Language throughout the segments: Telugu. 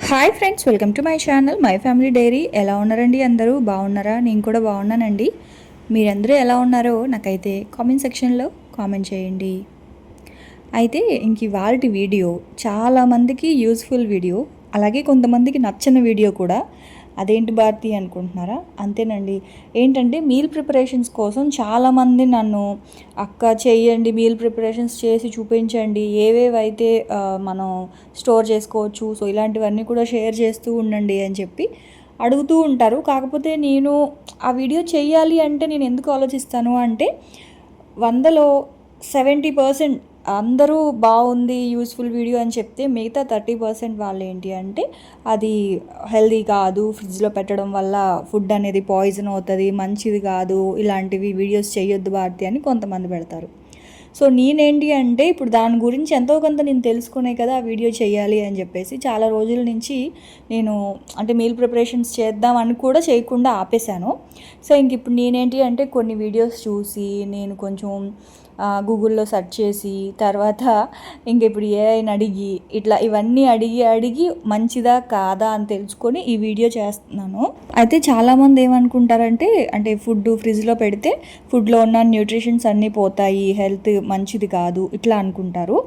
Hi friends, welcome to my channel my family dairy. ఎలా ఉన్నారండి? అందరూ బాగున్నారా? నేను కూడా బాగున్నానండి. మీరందరూ ఎలా ఉన్నారో నాకైతే కామెంట్ సెక్షన్లో కామెంట్ చేయండి. అయితే ఇంక ఇవాల్టి వీడియో చాలామందికి యూస్ఫుల్ వీడియో, అలాగే కొంతమందికి నచ్చని వీడియో కూడా. అదేంటి భారతి అనుకుంటున్నారా? అంతేనండి. ఏంటంటే మీల్ ప్రిపరేషన్స్ కోసం చాలామంది నన్ను అక్క చేయండి, మీల్ ప్రిపరేషన్స్ చేసి చూపించండి, ఏవేవైతే మనం స్టోర్ చేసుకోవచ్చు, సో ఇలాంటివన్నీ కూడా షేర్ చేస్తూ ఉండండి అని చెప్పి అడుగుతూ ఉంటారు. కాకపోతే నేను ఆ వీడియో చేయాలి అంటే నేను ఎందుకు ఆలోచిస్తాను అంటే 100లో 70% అందరూ బాగుంది, యూస్ఫుల్ వీడియో అని చెప్తే మిగతా 30% వాళ్ళు ఏంటి అంటే అది హెల్దీ కాదు, ఫ్రిడ్జ్లో పెట్టడం వల్ల ఫుడ్ అనేది పాయిజన్ అవుతుంది, మంచిది కాదు, ఇలాంటివి వీడియోస్ చేయొద్దు భారతి అని కొంతమంది పెడతారు. సో నేనేంటి అంటే ఇప్పుడు దాని గురించి ఎంతో కొంత నేను తెలుసుకునే కదా ఆ వీడియో చేయాలి అని చెప్పేసి చాలా రోజుల నుంచి నేను అంటే మీల్ ప్రిపరేషన్స్ చేద్దామని కూడా చేయకుండా ఆపేశాను. సో ఇంక ఇప్పుడు నేనేంటి అంటే కొన్ని వీడియోస్ చూసి నేను కొంచెం గూగుల్లో సెర్చ్ చేసి తర్వాత ఇంక ఇప్పుడు ఏఐని అడిగి ఇట్లా ఇవన్నీ అడిగి మంచిదా కాదా అని తెలుసుకొని ఈ వీడియో చేస్తున్నాను. అయితే చాలామంది ఏమనుకుంటారంటే అంటే ఫుడ్ ఫ్రిడ్జ్లో పెడితే ఫుడ్లో ఉన్న న్యూట్రిషన్స్ అన్నీ పోతాయి, హెల్త్ మంచిది కాదు ఇట్లా అనుకుంటారు.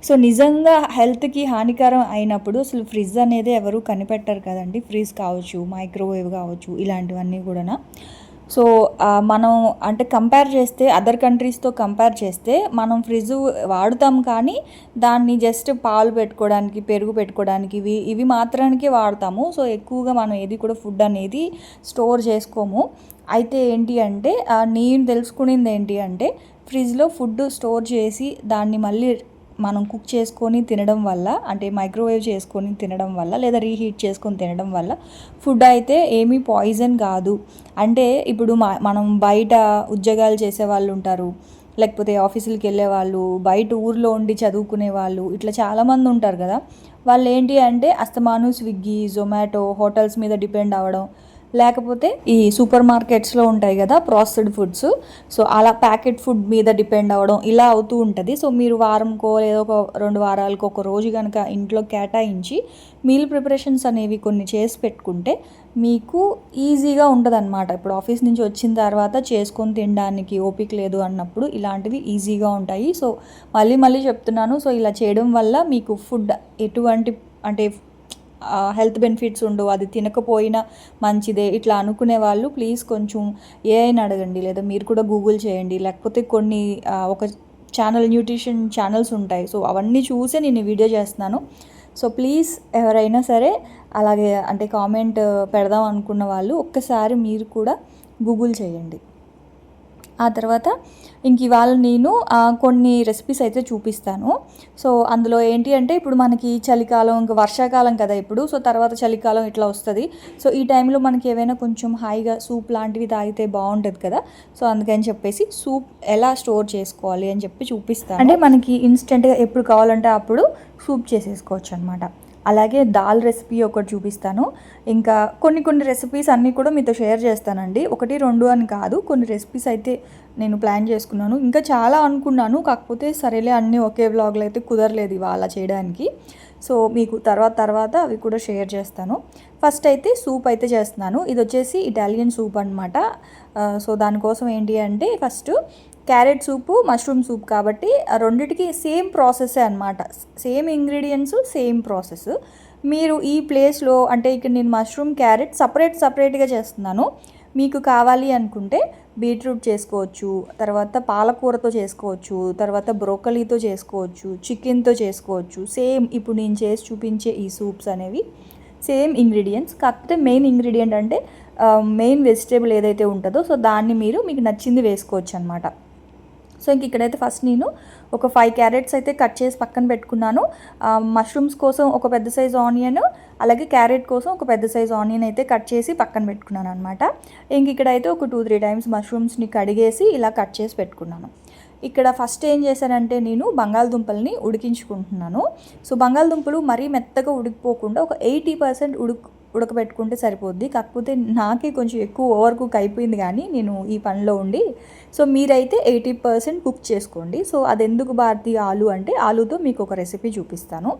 సో నిజంగా హెల్త్కి హానికరం అయినప్పుడు అసలు ఫ్రిడ్జ్ అనేది ఎవరు కనిపెట్టరు కదండి. ఫ్రిడ్జ్ కావచ్చు, మైక్రోవేవ్ కావచ్చు, ఇలాంటివన్నీ కూడా. సో మనం అంటే కంపేర్ చేస్తే అదర్ కంట్రీస్తో కంపేర్ చేస్తే మనం ఫ్రిడ్జ్ వాడుతాం, కానీ దాన్ని జస్ట్ పాలు పెట్టుకోవడానికి, పెరుగు పెట్టుకోవడానికి, ఇవి మాత్రానికి వాడతాము. సో ఎక్కువగా మనం ఏది కూడా ఫుడ్ అనేది స్టోర్ చేసుకోము. అయితే ఏంటి అంటే నేను తెలుసుకునేది ఏంటి అంటే ఫ్రిడ్జ్లో ఫుడ్ స్టోర్ చేసి దాన్ని మళ్ళీ మనం కుక్ చేసుకొని తినడం వల్ల, అంటే మైక్రోవేవ్ చేసుకొని తినడం వల్ల లేదా రీహీట్ చేసుకొని తినడం వల్ల ఫుడ్ అయితే ఏమీ పాయిజన్ కాదు. అంటే ఇప్పుడు మనం బయట ఉద్యోగాలు చేసే వాళ్ళు ఉంటారు, లేకపోతే ఆఫీసులకి వెళ్ళే వాళ్ళు, బయట ఊర్లో ఉండి చదువుకునే వాళ్ళు, ఇట్లా చాలామంది ఉంటారు కదా. వాళ్ళు ఏంటి అంటే అస్తమాను స్విగ్గీ, జొమాటో, హోటల్స్ మీద డిపెండ్ అవ్వడం, లేకపోతే ఈ సూపర్ మార్కెట్స్లో ఉంటాయి కదా ప్రాసెస్డ్ ఫుడ్స్, సో అలా ప్యాకెట్ ఫుడ్ మీద డిపెండ్ అవ్వడం ఇలా అవుతూ ఉంటుంది. సో మీరు వారంకో లేదా ఒక 2 వారాలకు ఒక రోజు కనుక ఇంట్లో కేటాయించి మీల్ ప్రిపరేషన్స్ అనేవి కొన్ని చేసి పెట్టుకుంటే మీకు ఈజీగా ఉంటుంది అనమాట. ఇప్పుడు ఆఫీస్ నుంచి వచ్చిన తర్వాత చేసుకొని తినడానికి ఓపిక లేదు అన్నప్పుడు ఇలాంటివి ఈజీగా ఉంటాయి. సో మళ్ళీ చెప్తున్నాను, సో ఇలా చేయడం వల్ల మీకు ఫుడ్ ఎటువంటి అంటే హెల్త్ బెనిఫిట్స్ ఉండవు, అది తినకపోయినా మంచిదే ఇట్లా అనుకునే వాళ్ళు ప్లీజ్ కొంచెం ఏఐని అడగండి, లేదా మీరు కూడా గూగుల్ చేయండి, లేకపోతే కొన్ని ఒక న్యూట్రిషన్ ఛానల్స్ ఉంటాయి. సో అవన్నీ చూసే నేను వీడియో చేస్తున్నాను. సో ప్లీజ్ ఎవరైనా సరే అలాగే అంటే కామెంట్ పెడదాం అనుకున్న వాళ్ళు ఒక్కసారి మీరు కూడా గూగుల్ చేయండి. ఆ తర్వాత ఇంక ఇవాళ నేను కొన్ని రెసిపీస్ అయితే చూపిస్తాను. సో అందులో ఏంటి అంటే ఇప్పుడు మనకి చలికాలం, ఇంకా వర్షాకాలం కదా ఇప్పుడు, సో తర్వాత చలికాలం ఇట్లా వస్తుంది. సో ఈ టైంలో మనకి ఏవైనా కొంచెం హాయిగా సూప్ లాంటివి తాగితే బాగుంటుంది కదా. సో అందుకని చెప్పేసి సూప్ ఎలా స్టోర్ చేసుకోవాలి అని చెప్పి చూపిస్తాను. అంటే మనకి ఇన్స్టెంట్గా ఎప్పుడు కావాలంటే అప్పుడు సూప్ చేసేసుకోవచ్చు అనమాట. అలాగే దాల్ రెసిపీ ఒకటి చూపిస్తాను. ఇంకా కొన్ని రెసిపీస్ అన్నీ కూడా మీతో షేర్ చేస్తానండి. 1, 2 అని కాదు, కొన్ని రెసిపీస్ అయితే నేను ప్లాన్ చేసుకున్నాను. ఇంకా చాలా అనుకున్నాను, కాకపోతే సరేలే అన్నీ ఒకే వ్లాగ్లో అయితే కుదరలేదు ఇవాళ చేయడానికి. సో మీకు తర్వాత అవి కూడా షేర్ చేస్తాను. ఫస్ట్ అయితే సూప్ అయితే చేస్తున్నాను. ఇది వచ్చేసి ఇటాలియన్ సూప్ అనమాట. సో దానికోసం ఏంటి అంటే ఫస్ట్ క్యారెట్ సూపు, మష్రూమ్ సూప్ కాబట్టి ఆ రెండిటికి సేమ్ ప్రాసెస్సే అనమాట. Same ingredients, same process. మీరు ఈ ప్లేస్లో అంటే ఇక్కడ నేను మష్రూమ్, క్యారెట్ సపరేట్గా చేస్తున్నాను. మీకు కావాలి అనుకుంటే బీట్రూట్ చేసుకోవచ్చు, తర్వాత పాలకూరతో చేసుకోవచ్చు, తర్వాత బ్రోకలీతో చేసుకోవచ్చు, చికెన్తో చేసుకోవచ్చు. సేమ్ ఇప్పుడు నేను చేసి చూపించే ఈ సూప్స్ అనేవి సేమ్ ఇంగ్రీడియంట్స్, కాకపోతే మెయిన్ ఇంగ్రీడియంట్ అంటే మెయిన్ వెజిటేబుల్ ఏదైతే ఉంటుందో సో దాన్ని మీకు నచ్చింది వేసుకోవచ్చు అనమాట. సో ఇంక ఇక్కడైతే ఫస్ట్ నేను ఒక 5 క్యారెట్స్ అయితే కట్ చేసి పక్కన పెట్టుకున్నాను. మష్రూమ్స్ కోసం ఒక పెద్ద సైజు ఆనియన్, అలాగే క్యారెట్ కోసం ఒక పెద్ద సైజు ఆనియన్ అయితే కట్ చేసి పక్కన పెట్టుకున్నాను అనమాట. ఇంక ఇక్కడైతే ఒక 2-3 టైమ్స్ మష్రూమ్స్ని కడిగేసి ఇలా కట్ చేసి పెట్టుకున్నాను. ఇక్కడ ఫస్ట్ ఏం చేశానంటే నేను బంగాళదుంపల్ని ఉడికించుకుంటున్నాను. సో బంగాళదుంపలు మరీ మెత్తగా ఉడికిపోకుండా ఒక 80% ఉడకబెట్టుకుంటే సరిపోద్ది. కాకపోతే నాకే కొంచెం ఎక్కువ ఓవర్ కుక్ అయిపోయింది కానీ నేను ఈ పనిలో ఉండి. సో మీరైతే 80% కుక్ చేసుకోండి. సో అది ఎందుకు భారతి ఆలు అంటే ఆలుతో మీకు ఒక రెసిపీ చూపిస్తాను.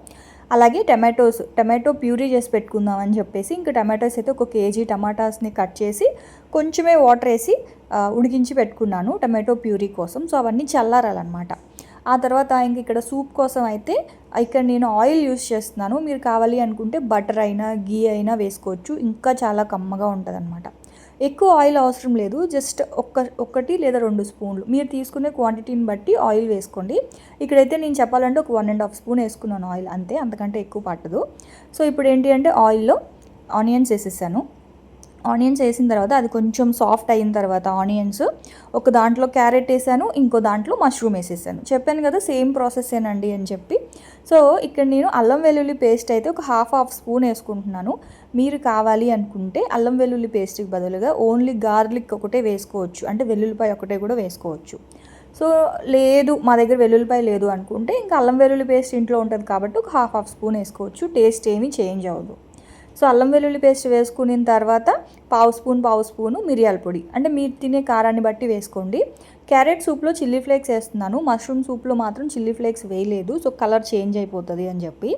అలాగే టమాటో ప్యూరీ చేసి పెట్టుకుందాం అని చెప్పేసి ఇంకా టమాటోస్ అయితే 1 కేజీ టమాటాస్ని కట్ చేసి కొంచెమే వాటర్ వేసి ఉడికించి పెట్టుకున్నాను టమాటో ప్యూరీ కోసం. సో అవన్నీ చల్లారాలన్నమాట. ఆ తర్వాత ఇంక ఇక్కడ సూప్ కోసం అయితే ఇక్కడ నేను ఆయిల్ యూస్ చేస్తున్నాను. మీరు కావాలి అనుకుంటే బటర్ అయినా గీ అయినా వేసుకోవచ్చు, ఇంకా చాలా కమ్మగా ఉంటుందన్నమాట. ఎక్కువ ఆయిల్ అవసరం లేదు, జస్ట్ ఒకటి లేదా 2 స్పూన్లు మీరు తీసుకునే క్వాంటిటీని బట్టి ఆయిల్ వేసుకోండి. ఇక్కడైతే నేను చెప్పాలంటే ఒక 1.5 స్పూన్ వేసుకున్నాను ఆయిల్, అంతే, అంతకంటే ఎక్కువ పట్టదు. సో ఇప్పుడు ఏంటి అంటే ఆయిల్లో ఆనియన్స్ వేసేసాను. ఆనియన్స్ వేసిన తర్వాత అది కొంచెం సాఫ్ట్ అయిన తర్వాత ఆనియన్స్ ఒక దాంట్లో క్యారెట్ వేసాను, ఇంకో దాంట్లో మష్రూమ్ వేసేసాను. చెప్పాను కదా సేమ్ ప్రాసెస్సేనండి అని చెప్పి. సో ఇక్కడ నేను అల్లం వెల్లుల్లి పేస్ట్ అయితే ఒక హాఫ్ స్పూన్ వేసుకుంటున్నాను. మీరు కావాలి అనుకుంటే అల్లం వెల్లుల్లి పేస్ట్కి బదులుగా ఓన్లీ గార్లిక్ ఒకటే వేసుకోవచ్చు, అంటే వెల్లుల్లిపాయ ఒకటే కూడా వేసుకోవచ్చు. సో లేదు మా దగ్గర వెల్లుల్లిపాయ లేదు అనుకుంటే ఇంకా అల్లం వెల్లుల్లి పేస్ట్ ఇంట్లో ఉంటుంది కాబట్టి ఒక హాఫ్ స్పూన్ వేసుకోవచ్చు, టేస్ట్ ఏమీ చేంజ్ అవ్వదు. సో అల్లం వెల్లుల్లి పేస్ట్ వేసుకున్న తర్వాత పావు స్పూను మిరియాల పొడి, అంటే మీరు తినే కారాన్ని బట్టి వేసుకోండి. క్యారెట్ సూప్లో చిల్లీ ఫ్లేక్స్ వేస్తున్నాను, మష్రూమ్ సూప్లో మాత్రం చిల్లీ ఫ్లేక్స్ వేయలేదు, సో కలర్ చేంజ్ అయిపోతుంది అని చెప్పి.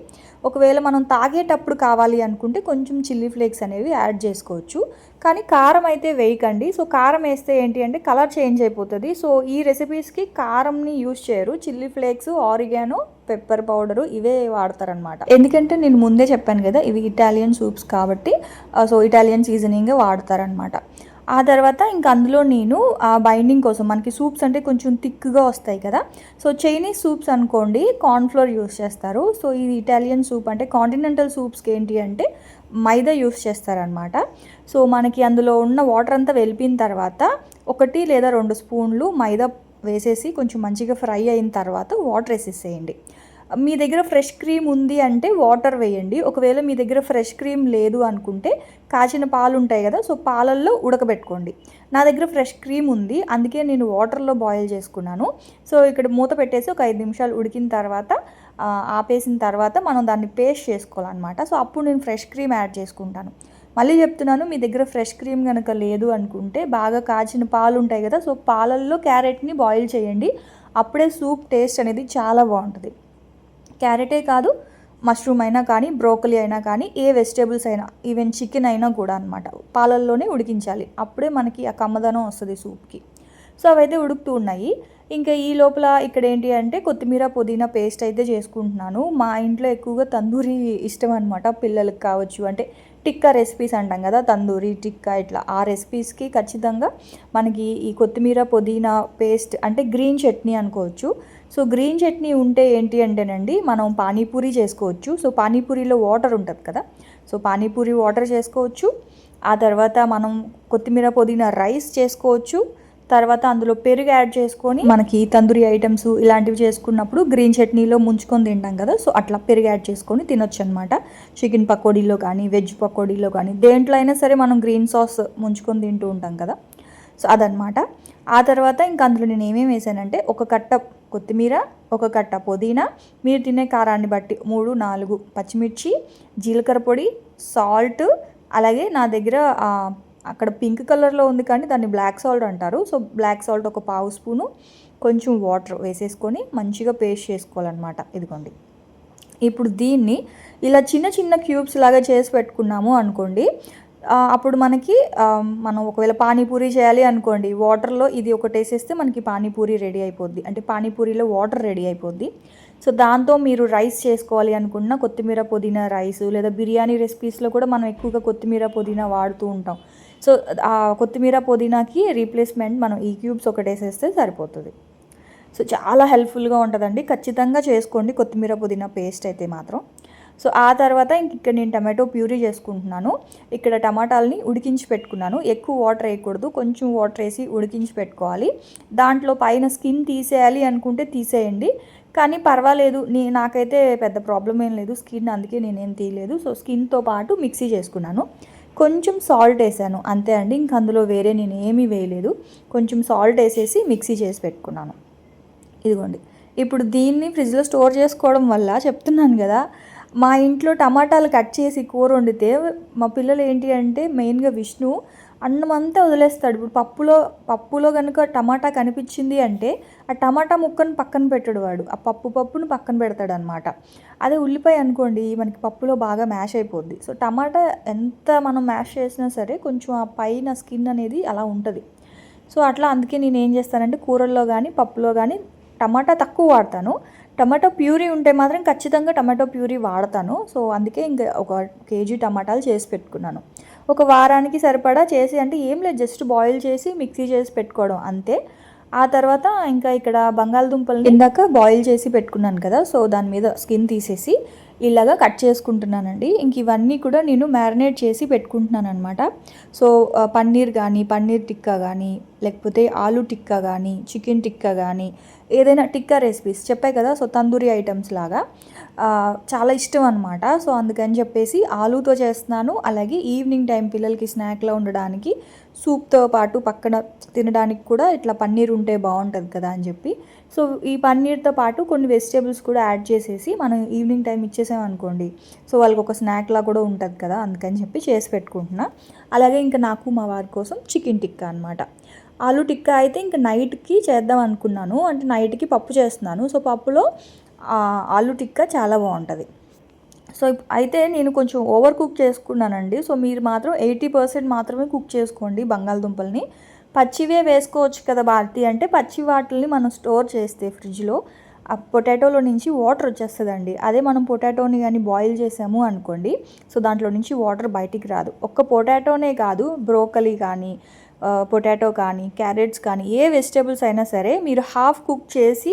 ఒకవేళ మనం తాగేటప్పుడు కావాలి అనుకుంటే కొంచెం చిల్లీ ఫ్లేక్స్ అనేవి యాడ్ చేసుకోవచ్చు, కానీ కారం అయితే వేయకండి. సో కారం వేస్తే ఏంటి అంటే కలర్ చేంజ్ అయిపోతుంది. సో ఈ రెసిపీస్కి కారంని యూజ్ చేయరు, chilli flakes, oregano, pepper powder ఇవే వాడతారనమాట. ఎందుకంటే నేను ముందే చెప్పాను కదా ఇవి ఇటాలియన్ సూప్స్ కాబట్టి, సో ఇటాలియన్ సీజనింగ్ వాడతారనమాట. ఆ తర్వాత ఇంకా అందులో నేను బైండింగ్ కోసం మనకి సూప్స్ అంటే కొంచెం థిక్గా వస్తాయి కదా, సో చైనీస్ సూప్స్ అనుకోండి కార్న్ఫ్లోర్ యూస్ చేస్తారు. సో ఇది ఇటాలియన్ సూప్ అంటే కాంటినెంటల్ సూప్స్కి ఏంటి అంటే మైదా యూస్ చేస్తారనమాట. సో మనకి అందులో ఉన్న వాటర్ అంతా వెళ్ళిపోయిన తర్వాత 1 లేదా 2 స్పూన్లు మైదా వేసేసి కొంచెం మంచిగా ఫ్రై అయిన తర్వాత వాటర్ వేసేసేయండి. మీ దగ్గర ఫ్రెష్ క్రీమ్ ఉంది అంటే వాటర్ వేయండి. ఒకవేళ మీ దగ్గర ఫ్రెష్ క్రీమ్ లేదు అనుకుంటే కాచిన పాలు ఉంటాయి కదా, సో పాలల్లో ఉడకబెట్టుకోండి. నా దగ్గర ఫ్రెష్ క్రీమ్ ఉంది, అందుకే నేను వాటర్లో బాయిల్ చేసుకున్నాను. సో ఇక్కడ మూత పెట్టేసి ఒక 5 నిమిషాలు ఉడికిన తర్వాత ఆపేసిన తర్వాత మనం దాన్ని పేస్ట్ చేసుకోవాలన్నమాట. సో అప్పుడు నేను ఫ్రెష్ క్రీమ్ యాడ్ చేసుకుంటాను. మళ్ళీ చెప్తున్నాను, మీ దగ్గర ఫ్రెష్ క్రీమ్ కనుక లేదు అనుకుంటే బాగా కాచిన పాలు ఉంటాయి కదా, సో పాలల్లో క్యారెట్ని బాయిల్ చేయండి. అప్పుడే సూప్ టేస్ట్ అనేది చాలా బాగుంటుంది. క్యారెటే కాదు, మష్రూమ్ అయినా కానీ, బ్రోకలీ అయినా కానీ, ఏ వెజిటేబుల్స్ అయినా, ఈవెన్ చికెన్ అయినా కూడా అనమాట పాలల్లోనే ఉడికించాలి, అప్పుడే మనకి ఆ కమ్మదనం వస్తుంది సూప్కి. సో అవైతే ఉడుకుతూ ఉన్నాయి. ఇంకా ఈ లోపల ఇక్కడ ఏంటి అంటే కొత్తిమీర పుదీనా పేస్ట్ అయితే చేసుకుంటున్నాను. మా ఇంట్లో ఎక్కువగా తందూరి ఇష్టం అనమాట, పిల్లలకి కావచ్చు, అంటే టిక్కా రెసిపీస్ అంటాం కదా, తందూరి టిక్కా ఇట్లా ఆ రెసిపీస్కి ఖచ్చితంగా మనకి ఈ కొత్తిమీర పుదీనా పేస్ట్ అంటే గ్రీన్ చట్నీ అనుకోవచ్చు. సో గ్రీన్ చట్నీ ఉంటే ఏంటి అంటేనండి మనం పానీపూరి చేసుకోవచ్చు. సో పానీపూరిలో వాటర్ ఉంటుంది కదా, సో పానీపూరి వాటర్ చేసుకోవచ్చు. ఆ తర్వాత మనం కొత్తిమీర పుదీనా రైస్ చేసుకోవచ్చు. తర్వాత అందులో పెరుగు యాడ్ చేసుకొని మనకి తందూరి ఐటమ్స్ ఇలాంటివి చేసుకున్నప్పుడు గ్రీన్ చట్నీలో ముంచుకొని తింటాం కదా, సో అట్లా పెరుగు యాడ్ చేసుకొని తినొచ్చు అనమాట. చికెన్ పకోడీలో కానీ, వెజ్ పకోడీలో కానీ, దేంట్లో అయినా సరే మనం గ్రీన్ సాస్ ముంచుకొని తింటూ ఉంటాం కదా, సో అదనమాట. ఆ తర్వాత ఇంకా అందులో నేను ఏమేమి వేసానంటే 1 కట్ట కొత్తిమీర, 1 కట్ట పుదీనా, మీరు తినే కారాన్ని బట్టి 3-4 పచ్చిమిర్చి, జీలకర్ర పొడి, సాల్ట్, అలాగే నా దగ్గర అక్కడ పింక్ కలర్లో ఉంది కానీ దాన్ని బ్లాక్ సాల్ట్ అంటారు. సో బ్లాక్ సాల్ట్ ఒక పావు స్పూను, కొంచెం వాటర్ వేసేసుకొని మంచిగా పేస్ట్ చేసుకోవాలన్నమాట. ఇదిగోండి. ఇప్పుడు దీన్ని ఇలా చిన్న చిన్న క్యూబ్స్ లాగా చేసి పెట్టుకున్నాము అనుకోండి, అప్పుడు మనకి మనం ఒకవేళ పానీపూరి చేయాలి అనుకోండి, వాటర్లో ఇది ఒకటి వేసేస్తే మనకి పానీపూరి రెడీ అయిపోద్ది, అంటే పానీపూరిలో వాటర్ రెడీ అయిపోద్ది. సో దాంతో మీరు రైస్ చేసుకోవాలి అనుకున్న కొత్తిమీర పుదీనా రైస్, లేదా బిర్యానీ రెసిపీస్లో కూడా మనం ఎక్కువగా కొత్తిమీర పుదీనా వాడుతూ ఉంటాం. సో ఆ కొత్తిమీర పుదీనాకి రీప్లేస్మెంట్ మనం ఈ క్యూబ్స్ ఒకటి వేసేస్తే సరిపోతుంది. సో చాలా హెల్ప్ఫుల్గా ఉంటుందండి, ఖచ్చితంగా చేసుకోండి కొత్తిమీర పుదీనా పేస్ట్ అయితే మాత్రం. సో ఆ తర్వాత ఇక్కడ నేను టమాటో ప్యూరీ చేసుకుంటున్నాను. ఇక్కడ టమాటాలని ఉడికించి పెట్టుకున్నాను, ఎక్కువ వాటర్ వేయకూడదు, కొంచెం వాటర్ వేసి ఉడికించి పెట్టుకోవాలి. దాంట్లో పైన స్కిన్ తీసేయాలి అనుకుంటే తీసేయండి, కానీ పర్వాలేదు, నాకైతే పెద్ద ప్రాబ్లం ఏం లేదు స్కిన్, అందుకే నేనేం తీయలేదు. సో స్కిన్తో పాటు మిక్సీ చేసుకున్నాను, కొంచెం సాల్ట్ వేసాను, అంతే అండి. ఇంక అందులో వేరే నేను ఏమీ వేయలేదు, కొంచెం సాల్ట్ వేసేసి మిక్సీ చేసి పెట్టుకున్నాను. ఇదిగోండి. ఇప్పుడు దీన్ని ఫ్రిడ్జ్లో స్టోర్ చేసుకోవడం వల్ల చెప్తున్నాను కదా, మా ఇంట్లో టమాటాలు కట్ చేసి కూర వండితే మా పిల్లలు ఏంటి అంటే మెయిన్గా విష్ణు అన్నం అంతా వదిలేస్తాడు. ఇప్పుడు పప్పులో కనుక టమాటా కనిపించింది అంటే ఆ టమాటా ముక్కను పక్కన పెట్టడు వాడు, ఆ పప్పును పక్కన పెడతాడనమాట. అదే ఉల్లిపాయ అనుకోండి మనకి పప్పులో బాగా మ్యాష్ అయిపోద్ది. సో టమాటా ఎంత మనం మ్యాష్ చేసినా సరే కొంచెం ఆ పైన స్కిన్ అనేది అలా ఉంటుంది. సో అట్లా అందుకే నేను ఏం చేస్తానంటే కూరల్లో కానీ పప్పులో కానీ టమాటా తక్కువ వాడతాను. టమాటో ప్యూరీ ఉంటే మాత్రం ఖచ్చితంగా టమాటో ప్యూరీ వాడతాను. సో అందుకే ఇంకా 1 కేజీ టమాటాలు చేసి పెట్టుకున్నాను. ఒక వారానికి సరిపడా చేసి, అంటే ఏం లేదు, జస్ట్ బాయిల్ చేసి మిక్సీ చేసి పెట్టుకోవడం అంతే. ఆ తర్వాత ఇంకా ఇక్కడ బంగాళదుంపల్ని ఇందాక బాయిల్ చేసి పెట్టుకున్నాను కదా, సో దాని మీద స్కిన్ తీసేసి ఇలాగా కట్ చేసుకుంటున్నానండి. ఇంక ఇవన్నీ కూడా నేను మ్యారినేట్ చేసి పెట్టుకుంటున్నాను అనమాట. సో పన్నీర్ కానీ, పన్నీర్ టిక్కా కానీ, లేకపోతే ఆలు టిక్కా కానీ, చికెన్ టిక్కా కానీ, ఏదైనా టిక్కా రెసిపీస్ చెప్పాయి కదా, సో తందూరి ఐటమ్స్ లాగా చాలా ఇష్టం అనమాట. సో అందుకని చెప్పేసి ఆలూతో చేస్తున్నాను. అలాగే ఈవినింగ్ టైం పిల్లలకి స్నాక్లో ఉండడానికి సూప్తో పాటు పక్కన తినడానికి కూడా ఇట్లా పన్నీర్ ఉంటే బాగుంటుంది కదా అని చెప్పి, సో ఈ పన్నీర్తో పాటు కొన్ని వెజిటేబుల్స్ కూడా యాడ్ చేసేసి మనం ఈవినింగ్ టైం ఇచ్చేసామనుకోండి, సో వాళ్ళకి ఒక స్నాక్లా కూడా ఉంటుంది కదా, అందుకని చెప్పి చేసి పెట్టుకుంటున్నా. అలాగే ఇంకా నాకు మా వారి కోసం చికెన్ టిక్కా అనమాట. ఆలు టిక్కా అయితే ఇంకా నైట్కి చేద్దాం అనుకున్నాను, అంటే నైట్కి పప్పు చేస్తున్నాను. సో పప్పులో ఆలు టిక్కా చాలా బాగుంటుంది. సో అయితే నేను కొంచెం ఓవర్ కుక్ చేసుకున్నానండి. సో మీరు మాత్రం 80% మాత్రమే కుక్ చేసుకోండి బంగాళదుంపల్ని. పచ్చివే వేసుకోవచ్చు కదా భారతి అంటే, పచ్చి వాటిని మనం స్టోర్ చేస్తే ఫ్రిడ్జ్లో ఆ పొటాటోలో నుంచి వాటర్ వచ్చేస్తుందండి. అదే మనం పొటాటోని కానీ బాయిల్ చేసాము అనుకోండి, సో దాంట్లో నుంచి వాటర్ బయటికి రాదు. ఒక్క పొటాటోనే కాదు, బ్రోకలీ కానీ, పొటాటో కానీ, క్యారెట్స్ కానీ, ఏ వెజిటేబుల్స్ అయినా సరే మీరు హాఫ్ కుక్ చేసి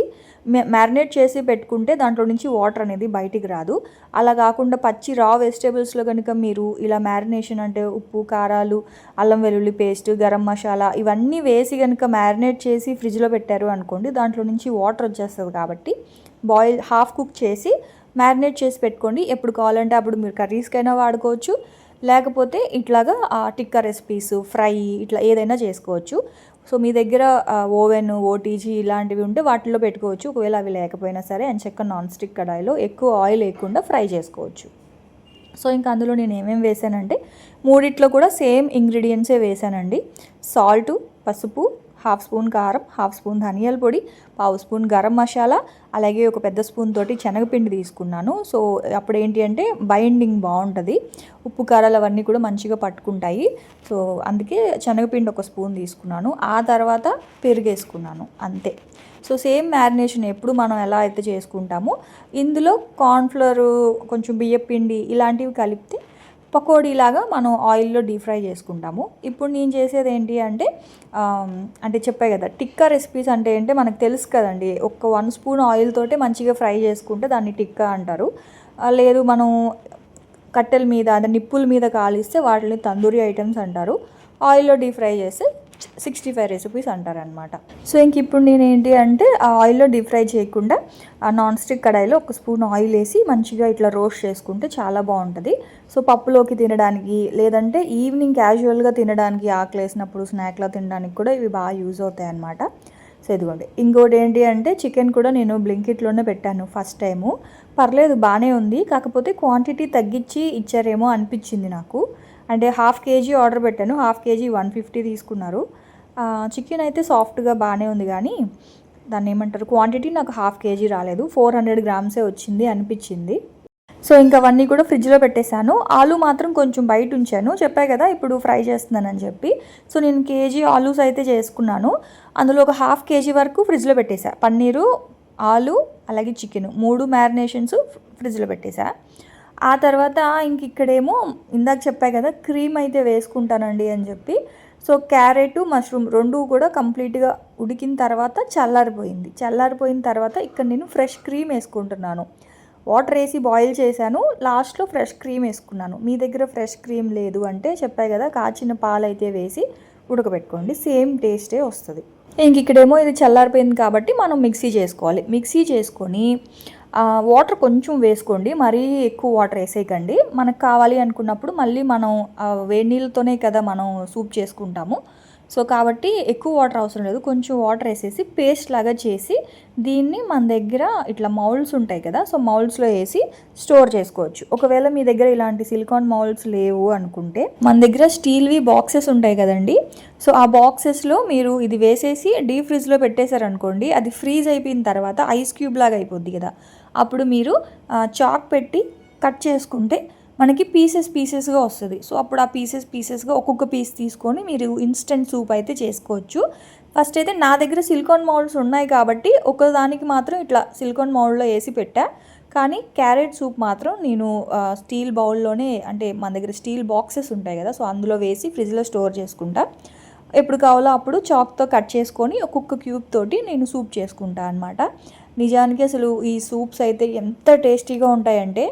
మ్యారినేట్ చేసి పెట్టుకుంటే దాంట్లో నుంచి వాటర్ అనేది బయటికి రాదు. అలా కాకుండా పచ్చి రా వెజిటేబుల్స్లో కనుక మీరు ఇలా మ్యారినేషన్ అంటే ఉప్పు, కారాలు, అల్లం వెల్లుల్లి పేస్ట్, గరం మసాలా ఇవన్నీ వేసి కనుక మ్యారినేట్ చేసి ఫ్రిడ్జ్లో పెట్టారు అనుకోండి, దాంట్లో నుంచి వాటర్ వచ్చేస్తుంది. కాబట్టి హాఫ్ కుక్ చేసి మ్యారినేట్ చేసి పెట్టుకోండి. ఎప్పుడు కావాలంటే అప్పుడు మీరు కర్రీస్కైనా వాడుకోవచ్చు, లేకపోతే ఇట్లాగా టిక్కా రెసిపీస్, ఫ్రై ఇట్లా ఏదైనా చేసుకోవచ్చు. సో మీ దగ్గర ఓవెన్, ఓటీజీ ఇలాంటివి ఉంటే వాటిల్లో పెట్టుకోవచ్చు. ఒకవేళ అవి లేకపోయినా సరే ఎంచక్క నాన్ స్టిక్ కడాయిలో ఎక్కువ ఆయిల్ వేయకుండా ఫ్రై చేసుకోవచ్చు. సో ఇంకా అందులో నేను ఏమేమి వేసానంటే మూడిట్లో కూడా సేమ్ ఇంగ్రీడియంట్సే వేసానండి. సాల్టు, పసుపు, 1/2 స్పూన్ కారం, 1/2 స్పూన్ ధనియాల పొడి, 1/2 స్పూన్ గరం మసాలా, అలాగే ఒక పెద్ద స్పూన్ తోటి శనగపిండి తీసుకున్నాను. సో అప్పుడు ఏంటి అంటే బైండింగ్ బాగుంటుంది, ఉప్పు కారాలు అవన్నీ కూడా మంచిగా పట్టుకుంటాయి. సో అందుకే శనగపిండి 1 స్పూన్ తీసుకున్నాను. ఆ తర్వాత పెరుగేసుకున్నాను అంతే. సో సేమ్ మ్యారినేషన్ ఎప్పుడు మనం ఎలా అయితే చేసుకుంటామో ఇందులో కార్న్ఫ్లోరు, కొంచెం బియ్యపిండి ఇలాంటివి కలిపితే పకోడీలాగా మనం ఆయిల్లో డీప్ ఫ్రై చేసుకుంటాము. ఇప్పుడు నేను చేసేది ఏంటి అంటే చెప్పాయి కదా టిక్కా రెసిపీస్ అంటే ఏంటి మనకు తెలుసు కదండి. 1 స్పూన్ ఆయిల్ తోటే మంచిగా ఫ్రై చేసుకుంటే దాన్ని టిక్కా అంటారు. లేదు మనం కట్టెల మీద అదే నిప్పుల మీద కాలిస్తే వాటిని తందూరి ఐటమ్స్ అంటారు. ఆయిల్లో డీప్ ఫ్రై చేస్తే 65 రెసిపీస్ అంటారనమాట. సో ఇంక ఇప్పుడు నేను ఏంటి అంటే ఆ ఆయిల్లో డీప్ ఫ్రై చేయకుండా ఆ నాన్ స్టిక్ కడాయిలో 1 స్పూన్ ఆయిల్ వేసి మంచిగా ఇట్లా రోస్ట్ చేసుకుంటే చాలా బాగుంటుంది. సో పప్పులోకి తినడానికి, లేదంటే ఈవినింగ్ క్యాజువల్గా తినడానికి, ఆకలేసినప్పుడు స్నాక్లో తినడానికి కూడా ఇవి బాగా యూజ్ అవుతాయి అన్నమాట. సో ఇదిగోండి. ఇంకోటి ఏంటి అంటే చికెన్ కూడా నేను బ్లింకిట్లోనే పెట్టాను ఫస్ట్ టైము. పర్లేదు బాగానే ఉంది, కాకపోతే క్వాంటిటీ తగ్గించి ఇచ్చారేమో అనిపించింది నాకు. అంటే 1/2 కేజీ ఆర్డర్ పెట్టాను, 1/2 కేజీ 150 తీసుకున్నారు. చికెన్ అయితే సాఫ్ట్గా బాగానే ఉంది, కానీ దాన్ని ఏమంటారు క్వాంటిటీ నాకు 1/2 కేజీ రాలేదు, 400 గ్రామ్సే వచ్చింది అనిపించింది. సో ఇంకా అవన్నీ కూడా ఫ్రిడ్జ్లో పెట్టేశాను. ఆలు మాత్రం కొంచెం బయట ఉంచాను, చెప్పాయి కదా ఇప్పుడు ఫ్రై చేస్తున్నానని చెప్పి. సో నేను కేజీ ఆలూస్ అయితే చేసుకున్నాను, అందులో ఒక 1/2 కేజీ వరకు ఫ్రిడ్జ్లో పెట్టేశా. పన్నీరు, ఆలు, అలాగే చికెన్ 3 మ్యారినేషన్స్ ఫ్రిడ్జ్లో పెట్టేశా. ఆ తర్వాత ఇంక ఇక్కడేమో ఇందాక చెప్పాయి కదా క్రీమ్ అయితే వేసుకుంటానండి అని చెప్పి. సో క్యారెట్, మష్రూమ్ 2 కూడా కంప్లీట్గా ఉడికిన తర్వాత చల్లారిపోయిన తర్వాత ఇక్కడ నేను ఫ్రెష్ క్రీమ్ వేసుకుంటున్నాను. వాటర్ వేసి బాయిల్ చేశాను, లాస్ట్లో ఫ్రెష్ క్రీమ్ వేసుకున్నాను. మీ దగ్గర ఫ్రెష్ క్రీమ్ లేదు అంటే చెప్పాయి కదా కాచిన పాలు అయితే వేసి ఉడకబెట్టుకోండి, సేమ్ టేస్టే వస్తుంది. ఇంక ఇక్కడేమో ఇది చల్లారిపోయింది కాబట్టి మనం మిక్సీ చేసుకోవాలి. మిక్సీ చేసుకొని వాటర్ కొంచెం వేసుకోండి, మరీ ఎక్కువ వాటర్ వేసేయకండి. మనకు కావాలి అనుకున్నప్పుడు మళ్ళీ మనం వేడి నీళ్ళతోనే కదా మనం సూప్ చేసుకుంటాము, సో కాబట్టి ఎక్కువ వాటర్ అవసరం లేదు, కొంచెం వాటర్ వేసేసి పేస్ట్ లాగా చేసి దీన్ని మన దగ్గర ఇట్లా మౌల్డ్స్ ఉంటాయి కదా, సో మౌల్డ్స్లో వేసి స్టోర్ చేసుకోవచ్చు. ఒకవేళ మీ దగ్గర ఇలాంటి సిలికాన్ మౌల్డ్స్ లేవు అనుకుంటే మన దగ్గర స్టీల్వి బాక్సెస్ ఉంటాయి కదండి, సో ఆ బాక్సెస్లో మీరు ఇది వేసేసి డీప్ ఫ్రిడ్జ్లో పెట్టేశారనుకోండి, అది ఫ్రీజ్ అయిపోయిన తర్వాత ఐస్ క్యూబ్ లాగా అయిపోద్ది కదా, అప్పుడు మీరు చాక్ పెట్టి కట్ చేసుకుంటే మనకి పీసెస్గా వస్తుంది. సో అప్పుడు ఆ పీసెస్గా ఒక్కొక్క పీస్ తీసుకొని మీరు ఇన్స్టెంట్ సూప్ అయితే చేసుకోవచ్చు. ఫస్ట్ అయితే నా దగ్గర సిలికాన్ మౌల్డ్స్ ఉన్నాయి కాబట్టి ఒకదానికి మాత్రం ఇట్లా సిలికాన్ మౌల్డ్లో వేసి పెట్టా, కానీ క్యారెట్ సూప్ మాత్రం నేను స్టీల్ బౌల్లోనే, అంటే మన దగ్గర స్టీల్ బాక్సెస్ ఉంటాయి కదా, సో అందులో వేసి ఫ్రిడ్జ్లో స్టోర్ చేసుకుంటా. ఎప్పుడు కావాలో అప్పుడు చాక్తో కట్ చేసుకొని ఒక్కొక్క క్యూబ్ తోటి నేను సూప్ చేసుకుంటా అనమాట. నిజానికి అసలు ఈ సూప్స్ అయితే ఎంత టేస్టీగా ఉంటాయంటే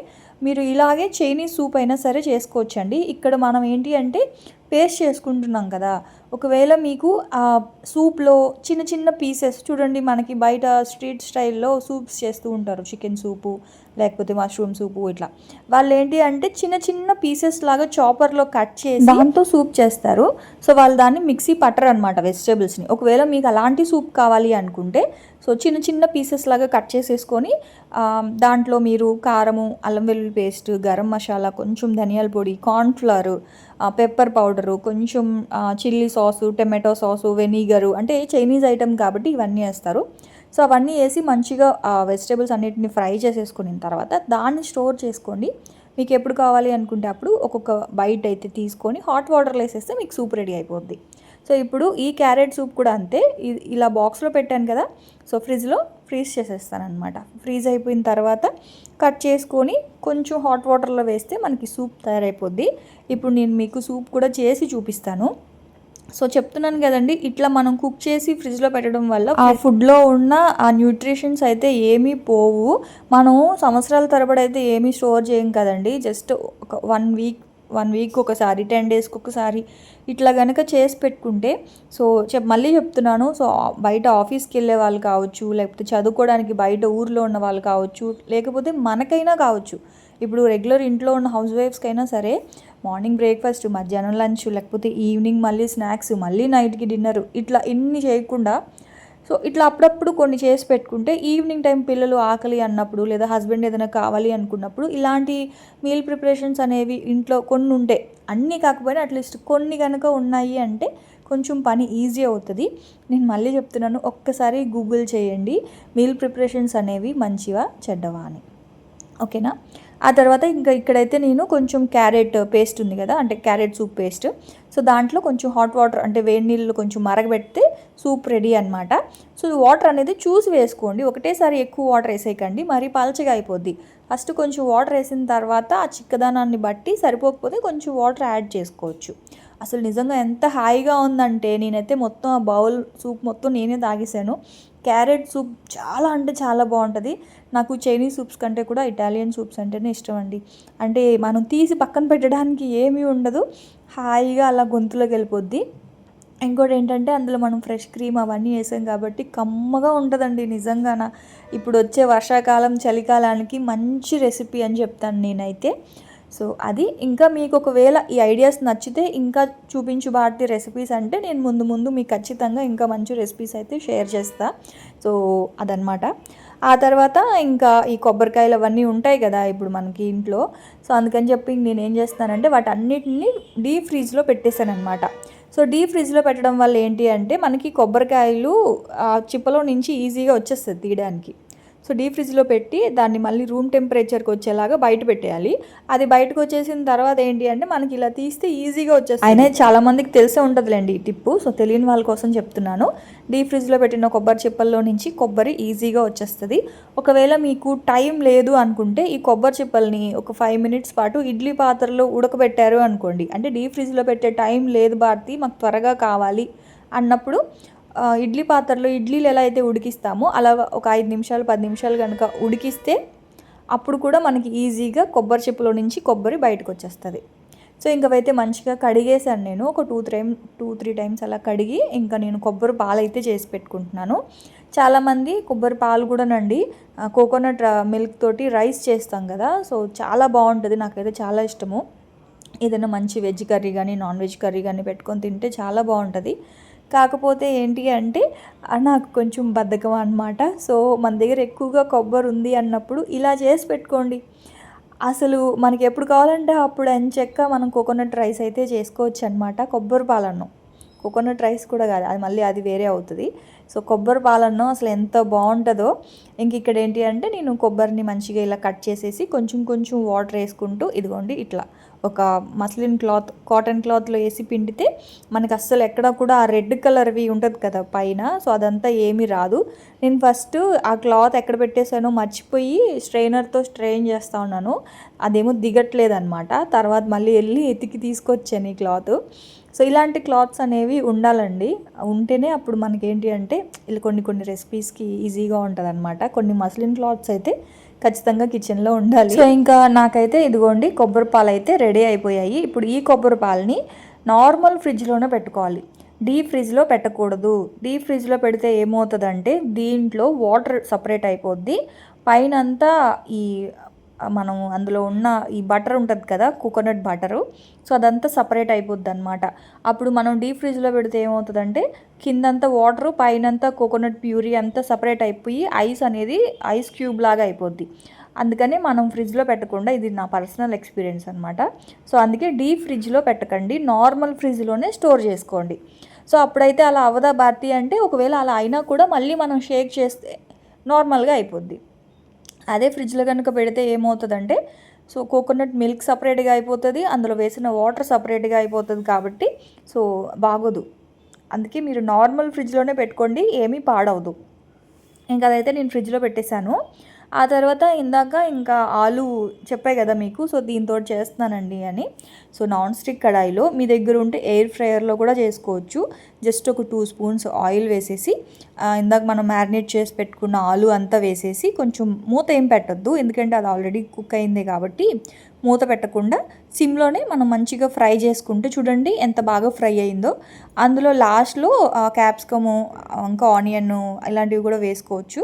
మీరు ఇలాగే చైనీస్ సూప్ అయినా సరే చేసుకోవచ్చండి. ఇక్కడ మనం ఏంటి అంటే పేస్ట్ చేసుకుంటున్నాం కదా, ఒకవేళ మీకు ఆ సూప్లో చిన్న చిన్న పీసెస్ చూడండి, మనకి బయట స్ట్రీట్ స్టైల్లో సూప్స్ చేస్తూ ఉంటారు, చికెన్ సూపు లేకపోతే మష్రూమ్ సూపు, ఇట్లా వాళ్ళు ఏంటి అంటే చిన్న చిన్న పీసెస్ లాగా చాపర్లో కట్ చేసి దాంతో సూప్ చేస్తారు. సో వాళ్ళు దాన్ని మిక్సీ పట్టరు అనమాట వెజిటేబుల్స్ని. ఒకవేళ మీకు అలాంటి సూప్ కావాలి అనుకుంటే సో చిన్న చిన్న పీసెస్ లాగా కట్ చేసేసుకొని దాంట్లో మీరు కారము, అల్లం వెల్లుల్లి పేస్ట్, గరం మసాలా, కొంచెం ధనియాల పొడి, కార్న్ఫ్లవర్, పెప్పర్ పౌడరు, కొంచెం chilli sauce, tomato sauce, vinegar, అంటే చైనీస్ ఐటమ్ కాబట్టి ఇవన్నీ వేస్తారు. సో అవన్నీ వేసి మంచిగా వెజిటేబుల్స్ అన్నిటిని ఫ్రై చేసేసుకున్న తర్వాత దాన్ని స్టోర్ చేసుకోండి. మీకు ఎప్పుడు కావాలి అనుకుంటే అప్పుడు ఒక్కొక్క బైట్ అయితే తీసుకొని హాట్ వాటర్లో వేసేస్తే మీకు సూప్ రెడీ అయిపోద్ది. సో ఇప్పుడు ఈ క్యారెట్ సూప్ కూడా అంతే, ఇలా బాక్స్లో పెట్టాను కదా, సో ఫ్రిడ్జ్లో ఫ్రీజ్ చేసేస్తాను అనమాట. ఫ్రీజ్ అయిపోయిన తర్వాత కట్ చేసుకొని కొంచెం హాట్ వాటర్లో వేస్తే మనకి సూప్ తయారైపోద్ది. ఇప్పుడు నేను మీకు సూప్ కూడా చేసి చూపిస్తాను. సో చెప్తున్నాను కదండి, ఇట్లా మనం కుక్ చేసి ఫ్రిడ్జ్లో పెట్టడం వల్ల ఆ ఫుడ్లో ఉన్న ఆ న్యూట్రిషన్స్ అయితే ఏమీ పోవు. మనం సంవత్సరాల తరబడి అయితే ఏమీ స్టోర్ చేయం కదండి, జస్ట్ ఒక వన్ వీక్ ఒకసారి, 10 డేస్కి ఒకసారి ఇట్లా కనుక చేసి పెట్టుకుంటే, సో మళ్ళీ చెప్తున్నాను, సో బయట ఆఫీస్కి వెళ్ళే వాళ్ళు కావచ్చు, లేకపోతే చదువుకోవడానికి బయట ఊర్లో ఉన్న వాళ్ళు కావచ్చు, లేకపోతే మనకైనా కావచ్చు, ఇప్పుడు రెగ్యులర్ ఇంట్లో ఉన్న హౌస్ వైఫ్స్కైనా సరే మార్నింగ్ బ్రేక్ఫాస్ట్, మధ్యాహ్నం లంచ్, లేకపోతే ఈవినింగ్ మళ్ళీ స్నాక్స్, మళ్ళీ నైట్కి డిన్నర్, ఇట్లా ఇన్ని చేయకుండా సో ఇట్లా అప్పుడప్పుడు కొన్ని చేసి పెట్టుకుంటే ఈవినింగ్ టైం పిల్లలు ఆకలి అన్నప్పుడు లేదా హస్బెండ్ ఏదైనా కావాలి అనుకున్నప్పుడు ఇలాంటి మీల్ ప్రిపరేషన్స్ అనేవి ఇంట్లో కొన్ని ఉంటాయి, అన్నీ కాకపోయినా అట్లీస్ట్ కొన్ని కనుక ఉన్నాయి అంటే కొంచెం పని ఈజీ అవుతుంది. నేను మళ్ళీ చెప్తున్నాను, ఒక్కసారి గూగుల్ చేయండి మీల్ ప్రిపరేషన్స్ అనేవి మంచివా చెడ్డవా అని, ఓకేనా. ఆ తర్వాత ఇంకా ఇక్కడైతే నేను కొంచెం క్యారెట్ పేస్ట్ ఉంది కదా, అంటే క్యారెట్ సూప్ పేస్ట్, సో దాంట్లో కొంచెం హాట్ వాటర్ అంటే వేడి నీళ్ళు కొంచెం మరగబెడితే సూప్ రెడీ అనమాట. సో వాటర్ అనేది చూసి వేసుకోండి, ఒకటేసారి ఎక్కువ వాటర్ వేసేయకండి, మరీ పల్చగా అయిపోద్ది. ఫస్ట్ కొంచెం వాటర్ వేసిన తర్వాత ఆ చిక్కదనాన్ని బట్టి సరిపోకపోతే కొంచెం వాటర్ యాడ్ చేసుకోవచ్చు. అసలు నిజంగా ఎంత హాయిగా ఉందంటే నేనైతే మొత్తం ఆ బౌల్ సూప్ మొత్తం నేనే తాగేసాను. క్యారెట్ సూప్ చాలా అంటే చాలా బాగుంటుంది. నాకు చైనీస్ సూప్స్ కంటే కూడా ఇటాలియన్ సూప్స్ అంటేనే ఇష్టం అండి. అంటే మనం తీసి పక్కన పెట్టడానికి ఏమీ ఉండదు, హాయిగా అలా గొంతులోకి వెళ్ళిపోద్ది. ఇంకోటి ఏంటంటే అందులో మనం ఫ్రెష్ క్రీమ్ అవన్నీ వేసాం కాబట్టి కమ్మగా ఉంటుందండి నిజంగాన. ఇప్పుడు వచ్చే వర్షాకాలం, చలికాలానికి మంచి రెసిపీ అని చెప్తాను నేనైతే. సో అది ఇంకా మీకు ఒకవేళ ఈ ఐడియాస్ నచ్చితే ఇంకా చూపించు భారతి రెసిపీస్ అంటే నేను ముందు మీకు ఖచ్చితంగా ఇంకా మంచి రెసిపీస్ అయితే షేర్ చేస్తా. సో అదనమాట. ఆ తర్వాత ఇంకా ఈ కొబ్బరికాయలు అవన్నీ ఉంటాయి కదా ఇప్పుడు మనకి ఇంట్లో, సో అందుకని చెప్పి నేను ఏం చేస్తానంటే వాటన్నిటిని డీప్ ఫ్రీజ్లో పెట్టేశాను అనమాట. సో డీప్ ఫ్రిడ్జ్లో పెట్టడం వల్ల ఏంటి అంటే మనకి కొబ్బరికాయలు చిప్పలో నుంచి ఈజీగా వచ్చేస్తుంది తీయడానికి. సో డీప్ ఫ్రిడ్జ్లో పెట్టి దాన్ని మళ్ళీ రూమ్ టెంపరేచర్కి వచ్చేలాగా బయట పెట్టేయాలి. అది బయటకు వచ్చేసిన తర్వాత ఏంటి అంటే మనకి ఇలా తీస్తే ఈజీగా వచ్చేస్తుంది. అయినా చాలామందికి తెలిసే ఉంటుందిలేండి ఈ టిప్పు, సో తెలియని వాళ్ళ కోసం చెప్తున్నాను. డీప్ ఫ్రిడ్జ్లో పెట్టిన కొబ్బరి చిప్పల్లో నుంచి కొబ్బరి ఈజీగా వచ్చేస్తుంది. ఒకవేళ మీకు టైం లేదు అనుకుంటే ఈ కొబ్బరి చిప్పల్ని ఒక 5 మినిట్స్ పాటు ఇడ్లీ పాత్రలో ఉడకబెట్టారు అనుకోండి, అంటే డీప్ ఫ్రిడ్జ్లో పెట్టే టైం లేదు భారతి మాకు త్వరగా కావాలి అన్నప్పుడు ఇడ్లీ పాత్రలో ఇడ్లీలు ఎలా అయితే ఉడికిస్తామో అలా ఒక 5 నిమిషాలు 10 నిమిషాలు కనుక ఉడికిస్తే అప్పుడు కూడా మనకి ఈజీగా కొబ్బరి చిప్పలో నుంచి కొబ్బరి బయటకు వచ్చేస్తుంది. సో ఇంకవైతే మంచిగా కడిగేసాను నేను ఒక 2-3 టైమ్స్ అలా కడిగి ఇంకా నేను కొబ్బరి పాలు అయితే చేసి పెట్టుకుంటున్నాను. చాలామంది కొబ్బరి పాలు కూడానండి కోకోనట్ మిల్క్ తోటి రైస్ చేస్తాం కదా, సో చాలా బాగుంటుంది, నాకైతే చాలా ఇష్టము. ఏదైనా మంచి వెజ్ కర్రీ కానీ నాన్ వెజ్ కర్రీ కానీ పెట్టుకొని తింటే చాలా బాగుంటుంది. కాకపోతే ఏంటి అంటే నాకు కొంచెం బద్ధకం అనమాట. సో మన దగ్గర ఎక్కువగా కొబ్బరి ఉంది అన్నప్పుడు ఇలా చేసి పెట్టుకోండి. అసలు మనకి ఎప్పుడు కావాలంటే అప్పుడు ఎంచక్కా మనం కోకోనట్ రైస్ అయితే చేసుకోవచ్చు అనమాట. కొబ్బరి పాలన్నం, కోకోనట్ రైస్ కూడా కాదు, అది మళ్ళీ అది వేరే అవుతుంది. సో కొబ్బరి పాలన్నం అసలు ఎంత బాగుంటుందో. ఇంక ఇక్కడ ఏంటి అంటే నేను కొబ్బరిని మంచిగా ఇలా కట్ చేసేసి కొంచెం కొంచెం వాటర్ వేసుకుంటూ ఇదిగోండి ఇట్లా ఒక మస్లిన్ క్లాత్, కాటన్ క్లాత్లో వేసి పిండితే మనకు అస్సలు ఎక్కడ కూడా ఆ రెడ్ కలర్వి ఉంటుంది కదా పైన, సో అదంతా ఏమీ రాదు. నేను ఫస్ట్ ఆ క్లాత్ ఎక్కడ పెట్టేశానో మర్చిపోయి స్ట్రెయినర్తో స్ట్రెయిన్ చేస్తూ ఉన్నాను, అదేమో దిగట్లేదు అనమాట. తర్వాత మళ్ళీ వెళ్ళి ఎతికి తీసుకొచ్చాను ఈ క్లాత్. సో ఇలాంటి క్లాత్స్ అనేవి ఉండాలండి, ఉంటేనే అప్పుడు మనకేంటి అంటే ఇలా కొన్ని కొన్ని రెసిపీస్కి ఈజీగా ఉంటుంది అనమాట. కొన్ని మస్లిన్ క్లాత్స్ అయితే ఖచ్చితంగా కిచెన్లో ఉండాలి. సో ఇంకా నాకైతే ఇదిగోండి కొబ్బరి పాలు అయితే రెడీ అయిపోయాయి. ఇప్పుడు ఈ కొబ్బరి పాలని నార్మల్ ఫ్రిడ్జ్లోనే పెట్టుకోవాలి, డీప్ ఫ్రిడ్జ్లో పెట్టకూడదు. డీప్ ఫ్రిడ్జ్లో పెడితే ఏమవుతుందంటే దీంట్లో వాటర్ సపరేట్ అయిపోద్ది, పైన అంతా ఈ మనం అందులో ఉన్న ఈ బటర్ ఉంటుంది కదా కోకోనట్ బటరు, సో అదంతా సపరేట్ అయిపోద్ది అనమాట. అప్పుడు మనం డీప్ ఫ్రిడ్జ్లో పెడితే ఏమవుతుందంటే కిందంతా వాటరు పైనంతా కోకోనట్ ప్యూరీ అంతా సపరేట్ అయిపోయి ఐస్ అనేది ఐస్ క్యూబ్ లాగా అయిపోద్ది. అందుకని మనం ఫ్రిడ్జ్లో పెట్టకుండా, ఇది నా పర్సనల్ ఎక్స్పీరియన్స్ అనమాట. సో అందుకే డీప్ ఫ్రిడ్జ్లో పెట్టకండి, నార్మల్ ఫ్రిడ్జ్లోనే స్టోర్ చేసుకోండి. సో అప్పుడైతే అలా అవదా భారతి అంటే ఒకవేళ అలా అయినా కూడా మళ్ళీ మనం షేక్ చేస్తే నార్మల్గా అయిపోద్ది. అదే ఫ్రిడ్జ్లో కనుక పెడితే ఏమవుతుందంటే సో కోకోనట్ మిల్క్ సపరేట్గా అయిపోతుంది, అందులో వేసిన వాటర్ సపరేట్గా అయిపోతుంది, కాబట్టి సో బాగోదు. అందుకే మీరు నార్మల్ ఫ్రిడ్జ్లోనే పెట్టుకోండి, ఏమీ పాడవదు. ఇంకా అదైతే నేను ఫ్రిడ్జ్లో పెట్టేశాను. ఆ తర్వాత ఇందాక ఇంకా ఆలు చెప్పాయి కదా మీకు, సో దీంతో చేస్తున్నానండి అని. సో నాన్ స్టిక్ కడాయిలో, మీ దగ్గర ఉంటే ఎయిర్ ఫ్రైయర్లో కూడా చేసుకోవచ్చు. జస్ట్ ఒక 2 స్పూన్స్ ఆయిల్ వేసేసి ఇందాక మనం మ్యారినేట్ చేసి పెట్టుకున్న ఆలు అంతా వేసేసి కొంచెం మూత ఏం పెట్టద్దు, ఎందుకంటే అది ఆల్రెడీ కుక్ అయింది కాబట్టి మూత పెట్టకుండా సిమ్లోనే మనం మంచిగా ఫ్రై చేసుకుంటే చూడండి ఎంత బాగా ఫ్రై అయిందో. అందులో లాస్ట్లో క్యాప్సికము ఇంకా ఆనియన్ ఇలాంటివి కూడా వేసుకోవచ్చు.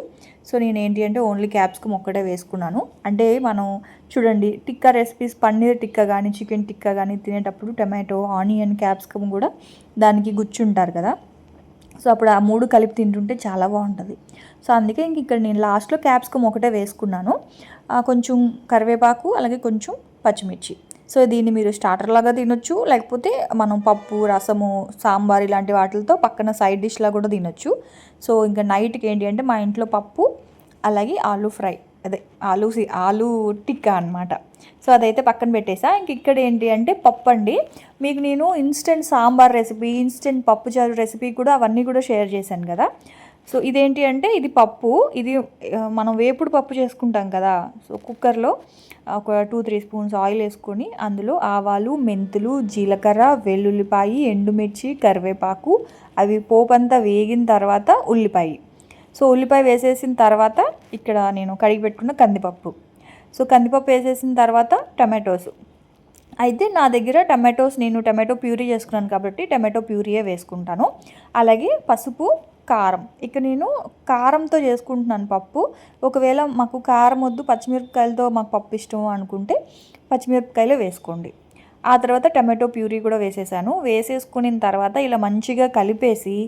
సో నేను ఏంటి అంటే ఓన్లీ క్యాప్సికమ్ ఒక్కటే వేసుకున్నాను. అంటే మనం చూడండి టిక్కా రెసిపీస్, పన్నీర్ టిక్కా కానీ చికెన్ టిక్కా కానీ తినేటప్పుడు టమాటో, ఆనియన్, క్యాప్సికమ్ కూడా దానికి గుచ్చుంటారు కదా, సో అప్పుడు ఆ 3 కలిపి తింటుంటే చాలా బాగుంటుంది. సో అందుకే ఇంక ఇక్కడ నేను లాస్ట్లో క్యాప్సికమ్ ఒకటే వేసుకున్నాను, కొంచెం కరివేపాకు, అలాగే కొంచెం పచ్చిమిర్చి. సో దీన్ని మీరు స్టార్టర్ లాగా తినొచ్చు, లేకపోతే మనం పప్పు, రసము, సాంబార్ ఇలాంటి వాటితో పక్కన సైడ్ డిష్లా కూడా తినొచ్చు. సో ఇంకా నైట్కి ఏంటి అంటే మా ఇంట్లో పప్పు, అలాగే ఆలూ ఫ్రై, అదే ఆలూ టిక్కా అనమాట. సో అదైతే పక్కన పెట్టేసా. ఇంక ఇక్కడ ఏంటి అంటే పప్పు అండి, మీకు నేను ఇన్స్టెంట్ సాంబార్ రెసిపీ, ఇన్స్టెంట్ పప్పుచారు రెసిపీ కూడా అవన్నీ కూడా షేర్ చేశాను కదా. సో ఇదేంటి అంటే ఇది పప్పు, ఇది మనం వేపుడు పప్పు చేసుకుంటాం కదా. సో కుక్కర్లో ఒక 2-3 స్పూన్స్ ఆయిల్ వేసుకొని అందులో ఆవాలు, మెంతులు, జీలకర్ర, వెల్లుల్లిపాయి, ఎండుమిర్చి, కరివేపాకు, అవి పోపంతా వేగిన తర్వాత ఉల్లిపాయ. సో ఉల్లిపాయ వేసేసిన తర్వాత ఇక్కడ నేను కడిగి పెట్టుకున్న కందిపప్పు, సో కందిపప్పు వేసేసిన తర్వాత టమాటోస్. అయితే నా దగ్గర నేను టమాటో ప్యూరీ చేసుకున్నాను కాబట్టి టమాటో ప్యూరీయే వేసుకుంటాను. అలాగే పసుపు, కారం. ఇక నేను కారంతో చేసుకుంటున్నాను పప్పు. ఒకవేళ మాకు కారం వద్దు, పచ్చిమిరపకాయలతో మాకు పప్పు ఇష్టం అనుకుంటే పచ్చిమిరపకాయలు వేసుకోండి. ఆ తర్వాత టమాటో ప్యూరీ కూడా వేసేసుకున్న తర్వాత ఇలా మంచిగా కలిపేసి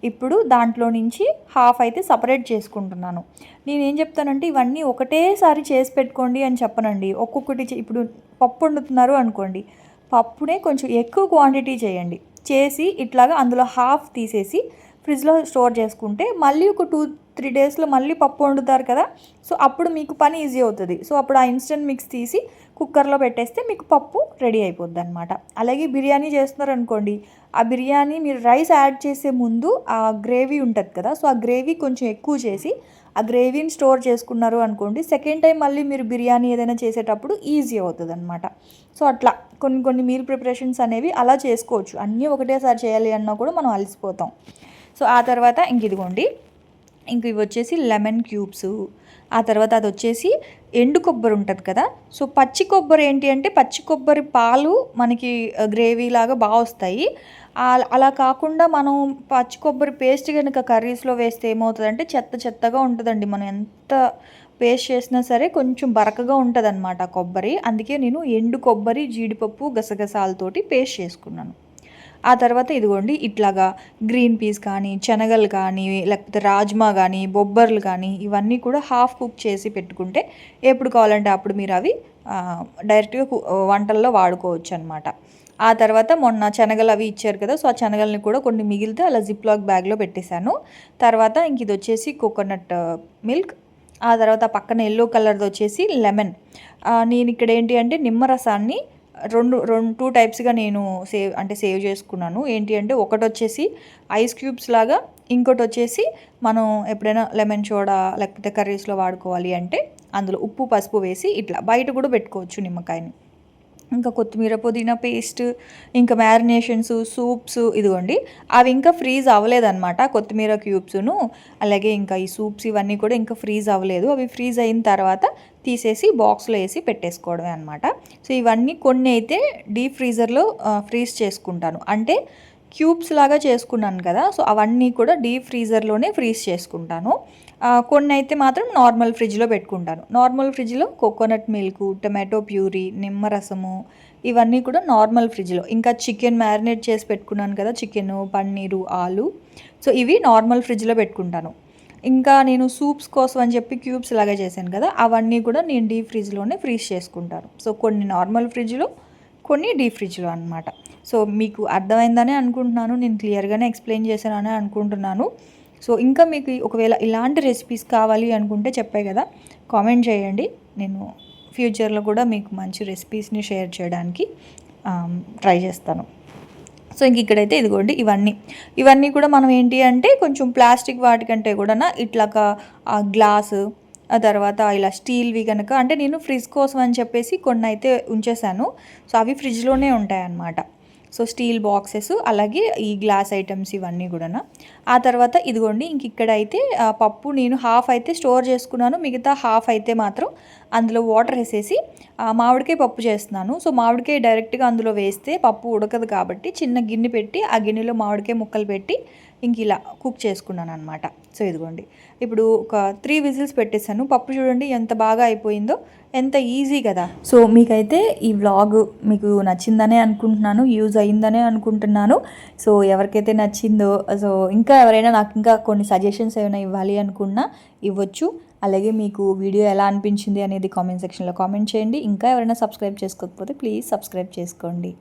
ఇప్పుడు దాంట్లో నుంచి హాఫ్ అయితే సపరేట్ చేసుకుంటున్నాను. నేనేం చెప్తానంటే ఇవన్నీ ఒకటేసారి చేసి పెట్టుకోండి అని చెప్పనండి. ఒక్కొక్కటి ఇప్పుడు పప్పు వండుతున్నారు అనుకోండి, పప్పునే కొంచెం ఎక్కువ క్వాంటిటీ చేసి ఇట్లాగా అందులో హాఫ్ తీసేసి ఫ్రిడ్జ్లో స్టోర్ చేసుకుంటే మళ్ళీ ఒక 2-3 డేస్లో మళ్ళీ పప్పు వండుతారు కదా, సో అప్పుడు మీకు పని ఈజీ అవుతుంది. సో అప్పుడు ఆ ఇన్స్టెంట్ మిక్స్ తీసి కుక్కర్లో పెట్టేస్తే మీకు పప్పు రెడీ అయిపోద్ది అనమాట. అలాగే బిర్యానీ చేస్తున్నారు అనుకోండి, ఆ బిర్యానీ మీరు రైస్ యాడ్ చేసే ముందు ఆ గ్రేవీ ఉంటుంది కదా, సో ఆ గ్రేవీ కొంచెం ఎక్కువ చేసి ఆ గ్రేవీని స్టోర్ చేసుకున్నారు అనుకోండి, సెకండ్ టైం మళ్ళీ మీరు బిర్యానీ ఏదైనా చేసేటప్పుడు ఈజీ అవుతుంది అనమాట. సో అట్లా కొన్ని మీల్ ప్రిపరేషన్స్ అనేవి అలా చేసుకోవచ్చు. అన్నీ ఒకటేసారి చేయాలి అన్నా కూడా మనం అలసిపోతాం. సో ఆ తర్వాత ఇదిగోండి, ఇవి వచ్చేసి లెమన్ క్యూబ్స్. ఆ తర్వాత అది వచ్చేసి ఎండు కొబ్బరి ఉంటుంది కదా, సో పచ్చి కొబ్బరి ఏంటి అంటే పచ్చి కొబ్బరి పాలు మనకి గ్రేవీ లాగా బాగా వస్తాయి. అలా కాకుండా మనం పచ్చి కొబ్బరి పేస్ట్ కనుక కర్రీస్లో వేస్తే ఏమవుతుందంటే చెత్తగా ఉంటుందండి. మనం ఎంత పేస్ట్ చేసినా సరే కొంచెం బరకగా ఉంటుంది అనమాట కొబ్బరి. అందుకే నేను ఎండు కొబ్బరి, జీడిపప్పు, గసగసాలతోటి పేస్ట్ చేసుకున్నాను. ఆ తర్వాత ఇదిగోండి ఇట్లాగా గ్రీన్ పీస్ కానీ శనగలు కానీ లేకపోతే రాజ్మా కానీ బొబ్బర్లు కానీ ఇవన్నీ కూడా హాఫ్ కుక్ చేసి పెట్టుకుంటే ఎప్పుడు కావాలంటే అప్పుడు మీరు అవి డైరెక్ట్గా వంటల్లో వాడుకోవచ్చు అనమాట. ఆ తర్వాత మొన్న శనగలు అవి ఇచ్చారు కదా, సో ఆ శనగల్ని కూడా కొన్ని మిగిలితే అలా జిప్ లాక్ బ్యాగ్లో పెట్టేశాను. తర్వాత ఇంక ఇది వచ్చేసి కోకోనట్ మిల్క్. ఆ తర్వాత పక్కన ఎల్లో కలర్ది వచ్చేసి లెమన్. నేను ఇక్కడ ఏంటి అంటే నిమ్మరసాన్ని టూ టైప్స్గా నేను సేవ్ చేసుకున్నాను. ఏంటి అంటే ఒకటి వచ్చేసి ఐస్ క్యూబ్స్ లాగా, ఇంకోటి వచ్చేసి మనం ఎప్పుడైనా లెమన్ సోడా లేకపోతే కర్రీస్లో వాడుకోవాలి అంటే అందులో ఉప్పు పసుపు వేసి ఇట్లా బయట కూడా పెట్టుకోవచ్చు నిమ్మకాయని. ఇంకా కొత్తిమీర పుదీనా పేస్ట్, ఇంకా మ్యారినేషన్స్, సూప్స్ ఇదిగోండి అవి ఇంకా ఫ్రీజ్ అవ్వలేదన్నమాట. కొత్తిమీర క్యూబ్స్ను అలాగే ఇంకా ఈ సూప్స్ ఇవన్నీ కూడా ఇంకా ఫ్రీజ్ అవ్వలేదు. అవి ఫ్రీజ్ అయిన తర్వాత తీసేసి బాక్స్లో వేసి పెట్టేసుకోవడమే అనమాట. సో ఇవన్నీ కొన్ని అయితే డీప్ ఫ్రీజర్లో ఫ్రీజ్ చేసుకుంటాను. అంటే క్యూబ్స్ లాగా చేసుకున్నాను కదా, సో అవన్నీ కూడా డీప్ ఫ్రీజర్లోనే ఫ్రీజ్ చేసుకుంటాను. కొన్ని అయితే మాత్రం నార్మల్ ఫ్రిడ్జ్లో పెట్టుకుంటాను. నార్మల్ ఫ్రిడ్జ్లో కోకోనట్ మిల్క్, టొమాటో ప్యూరీ, నిమ్మరసము ఇవన్నీ కూడా నార్మల్ ఫ్రిడ్జ్లో. ఇంకా చికెన్ మ్యారినేట్ చేసి పెట్టుకున్నాను కదా, చికెను, పన్నీరు, ఆలు, సో ఇవి నార్మల్ ఫ్రిడ్జ్లో పెట్టుకుంటాను. ఇంకా నేను సూప్స్ కోసం అని చెప్పి క్యూబ్స్ లాగా చేశాను కదా, అవన్నీ కూడా నేను డీప్ ఫ్రిడ్జ్లోనే ఫ్రీజ్ చేసుకుంటాను. సో కొన్ని నార్మల్ ఫ్రిడ్జ్లో, కొన్ని డీప్ ఫ్రిడ్జ్లో అనమాట. సో మీకు అర్థమైందనే అనుకుంటున్నాను, నేను క్లియర్గానే ఎక్స్ప్లెయిన్ చేశానని అనుకుంటున్నాను. సో ఇంకా మీకు ఒకవేళ ఇలాంటి రెసిపీస్ కావాలి అనుకుంటే చెప్పే కదా, కామెంట్ చేయండి. నేను ఫ్యూచర్లో కూడా మీకు మంచి రెసిపీస్ని షేర్ చేయడానికి ట్రై చేస్తాను. సో ఇంక ఇక్కడైతే ఇదిగోండి ఇవన్నీ కూడా మనం ఏంటి అంటే కొంచెం ప్లాస్టిక్ వాటికంటే కూడా ఇట్లాగా గ్లాసు, ఆ తర్వాత ఇలా స్టీల్వి కనుక అంటే నేను ఫ్రిడ్జ్ కోసం అని చెప్పేసి కొన్ని అయితే ఉంచేసాను. సో అవి ఫ్రిడ్జ్లోనే ఉంటాయి అన్నమాట. సో స్టీల్ బాక్సెస్ అలాగే ఈ గ్లాస్ ఐటమ్స్ ఇవన్నీ కూడా. ఆ తర్వాత ఇదిగోండి ఇంక ఇక్కడైతే పప్పు నేను హాఫ్ అయితే స్టోర్ చేసుకున్నాను, మిగతా హాఫ్ అయితే మాత్రం అందులో వాటర్ వేసేసి మామిడికాయ పప్పు చేస్తున్నాను. సో మామిడికాయ డైరెక్ట్గా అందులో వేస్తే పప్పు ఉడకదు కాబట్టి చిన్న గిన్నె పెట్టి ఆ గిన్నెలో మామిడికాయ ముక్కలు పెట్టి ఇంక ఇలా కుక్ చేసుకున్నాను అనమాట. సో ఇదిగోండి ఇప్పుడు ఒక 3 విజిల్స్ పెట్టేశాను. పప్పు చూడండి ఎంత బాగా అయిపోయిందో, ఎంత ఈజీ కదా. సో మీకైతే ఈ వ్లాగ్ మీకు నచ్చిందనే అనుకుంటున్నాను, యూజ్ అయ్యిందనే అనుకుంటున్నాను. సో ఎవరికైతే నచ్చిందో, సో ఇంకా ఎవరైనా నాకు ఇంకా కొన్ని సజెషన్స్ ఏమైనా ఇవ్వాలి అనుకున్నా ఇవ్వచ్చు. అలాగే మీకు వీడియో ఎలా అనిపించింది అనేది కామెంట్ సెక్షన్లో కామెంట్ చేయండి. ఇంకా ఎవరైనా సబ్స్క్రైబ్ చేసుకోకపోతే ప్లీజ్ సబ్స్క్రైబ్ చేసుకోండి.